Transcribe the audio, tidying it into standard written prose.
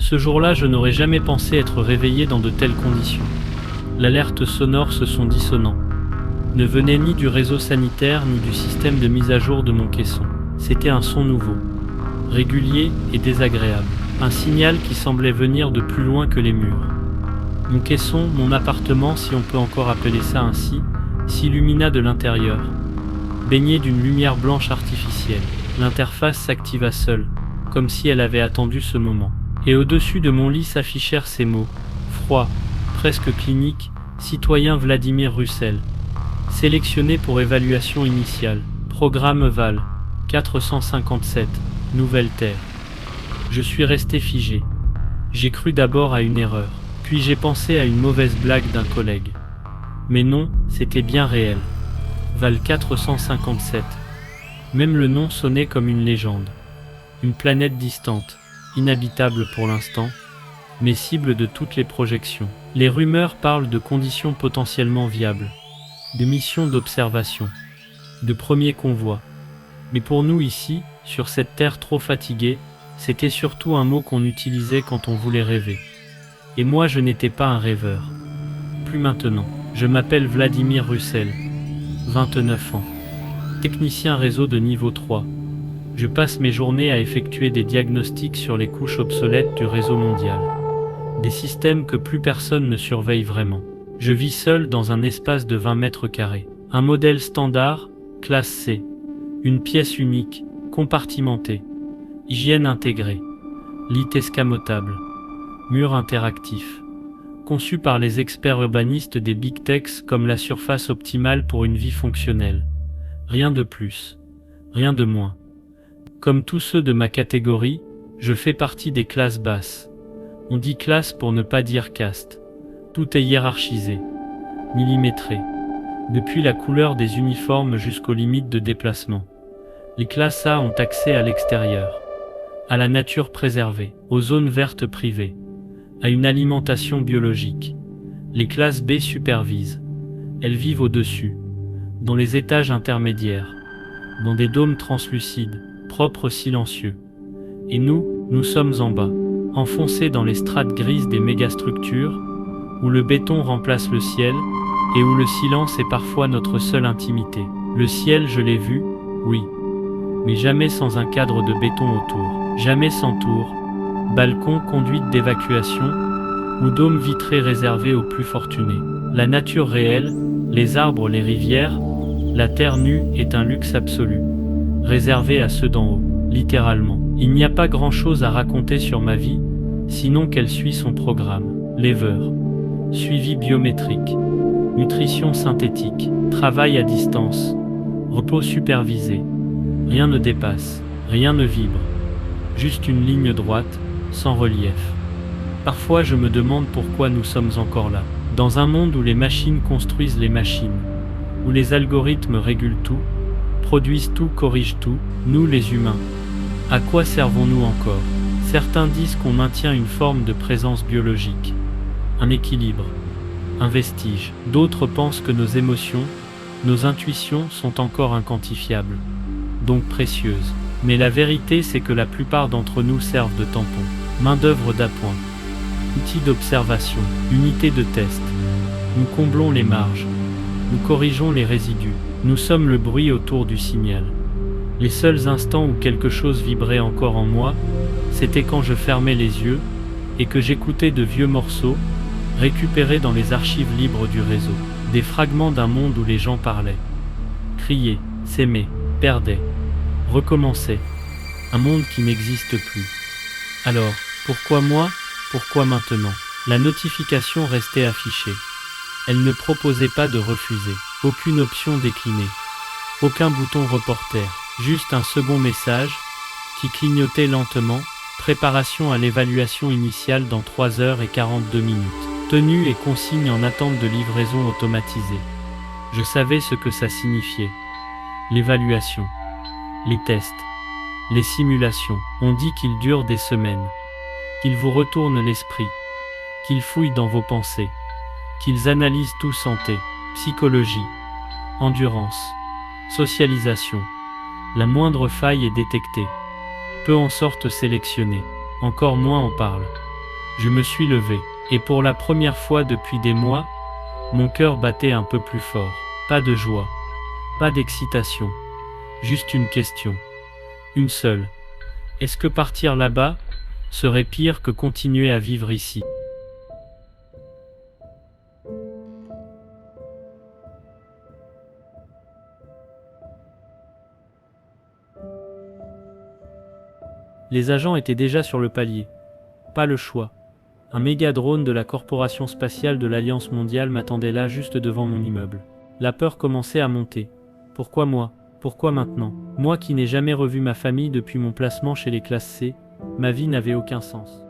Ce jour-là, je n'aurais jamais pensé être réveillé dans de telles conditions. L'alerte sonore se sont dissonants. Ne venait ni du réseau sanitaire ni du système de mise à jour de mon caisson. C'était un son nouveau, régulier et désagréable. Un signal qui semblait venir de plus loin que les murs. Mon caisson, mon appartement, si on peut encore appeler ça ainsi, s'illumina de l'intérieur. Baigné d'une lumière blanche artificielle, l'interface s'activa seule, comme si elle avait attendu ce moment. Et au-dessus de mon lit s'affichèrent ces mots, froids, presque cliniques, citoyen Vladimir Russell. Sélectionné pour évaluation initiale, programme Val, 457, Nouvelle Terre. Je suis resté figé. J'ai cru d'abord à une erreur, puis j'ai pensé à une mauvaise blague d'un collègue. Mais non, c'était bien réel. Val 457. Même le nom sonnait comme une légende. Une planète distante, inhabitable pour l'instant, mais cible de toutes les projections. Les rumeurs parlent de conditions potentiellement viables, de missions d'observation, de premiers convois. Mais pour nous ici, sur cette terre trop fatiguée, c'était surtout un mot qu'on utilisait quand on voulait rêver. Et moi je n'étais pas un rêveur. Plus maintenant. Je m'appelle Vladimir Russell, 29 ans. Technicien réseau de niveau 3. Je passe mes journées à effectuer des diagnostics sur les couches obsolètes du réseau mondial. Des systèmes que plus personne ne surveille vraiment. Je vis seul dans un espace de 20 mètres carrés. Un modèle standard, classe C. Une pièce unique, compartimentée. Hygiène intégrée. Lit escamotable. Mur interactif. Conçu par les experts urbanistes des Big Techs comme la surface optimale pour une vie fonctionnelle. Rien de plus. Rien de moins. Comme tous ceux de ma catégorie, je fais partie des classes basses. On dit classe pour ne pas dire caste. Tout est hiérarchisé, millimétré, depuis la couleur des uniformes jusqu'aux limites de déplacement. Les classes A ont accès à l'extérieur, à la nature préservée, aux zones vertes privées, à une alimentation biologique. Les classes B supervisent. Elles vivent au-dessus, dans les étages intermédiaires, dans des dômes translucides, propres silencieux. Et nous sommes en bas, enfoncés dans les strates grises des mégastructures, où le béton remplace le ciel, et où le silence est parfois notre seule intimité. Le ciel, je l'ai vu, oui, mais jamais sans un cadre de béton autour, jamais sans tour, balcon, conduite d'évacuation, ou dôme vitré réservé aux plus fortunés. La nature réelle, les arbres, les rivières, la terre nue est un luxe absolu, réservé à ceux d'en haut, littéralement. Il n'y a pas grand-chose à raconter sur ma vie, sinon qu'elle suit son programme. Lever, suivi biométrique, nutrition synthétique, travail à distance, repos supervisé. Rien ne dépasse, rien ne vibre, juste une ligne droite, sans relief. Parfois je me demande pourquoi nous sommes encore là, dans un monde où les machines construisent les machines, où les algorithmes régulent tout, produisent tout, corrigent tout, nous les humains. À quoi servons-nous encore? Certains disent qu'on maintient une forme de présence biologique, un équilibre, un vestige. D'autres pensent que nos émotions, nos intuitions sont encore inquantifiables, donc précieuses. Mais la vérité c'est que la plupart d'entre nous servent de tampon, main-d'œuvre d'appoint, outils d'observation, unités de test. Nous comblons les marges, nous corrigeons les résidus, nous sommes le bruit autour du signal. Les seuls instants où quelque chose vibrait encore en moi, c'était quand je fermais les yeux et que j'écoutais de vieux morceaux, récupérés dans les archives libres du réseau, des fragments d'un monde où les gens parlaient, criaient, s'aimaient, perdaient, recommençaient, un monde qui n'existe plus. Alors, pourquoi moi? Pourquoi maintenant? La notification restait affichée. Elle ne proposait pas de refuser, aucune option déclinée, aucun bouton reporter, juste un second message, qui clignotait lentement, préparation à l'évaluation initiale dans 3h42. Tenue et consigne en attente de livraison automatisée. Je savais ce que ça signifiait. L'évaluation, les tests, les simulations. On dit qu'ils durent des semaines, qu'ils vous retournent l'esprit, qu'ils fouillent dans vos pensées, qu'ils analysent tout: santé, psychologie, endurance, socialisation. La moindre faille est détectée. Peu en sortent sélectionnés, encore moins en parlent. Je me suis levé, et pour la première fois depuis des mois, mon cœur battait un peu plus fort. Pas de joie, pas d'excitation, juste une question. Une seule. Est-ce que partir là-bas serait pire que continuer à vivre ici? Les agents étaient déjà sur le palier. Pas le choix. Un méga drone de la Corporation spatiale de l'Alliance mondiale m'attendait là juste devant mon immeuble. La peur commençait à monter. Pourquoi moi? Pourquoi maintenant? Moi qui n'ai jamais revu ma famille depuis mon placement chez les classes C, ma vie n'avait aucun sens.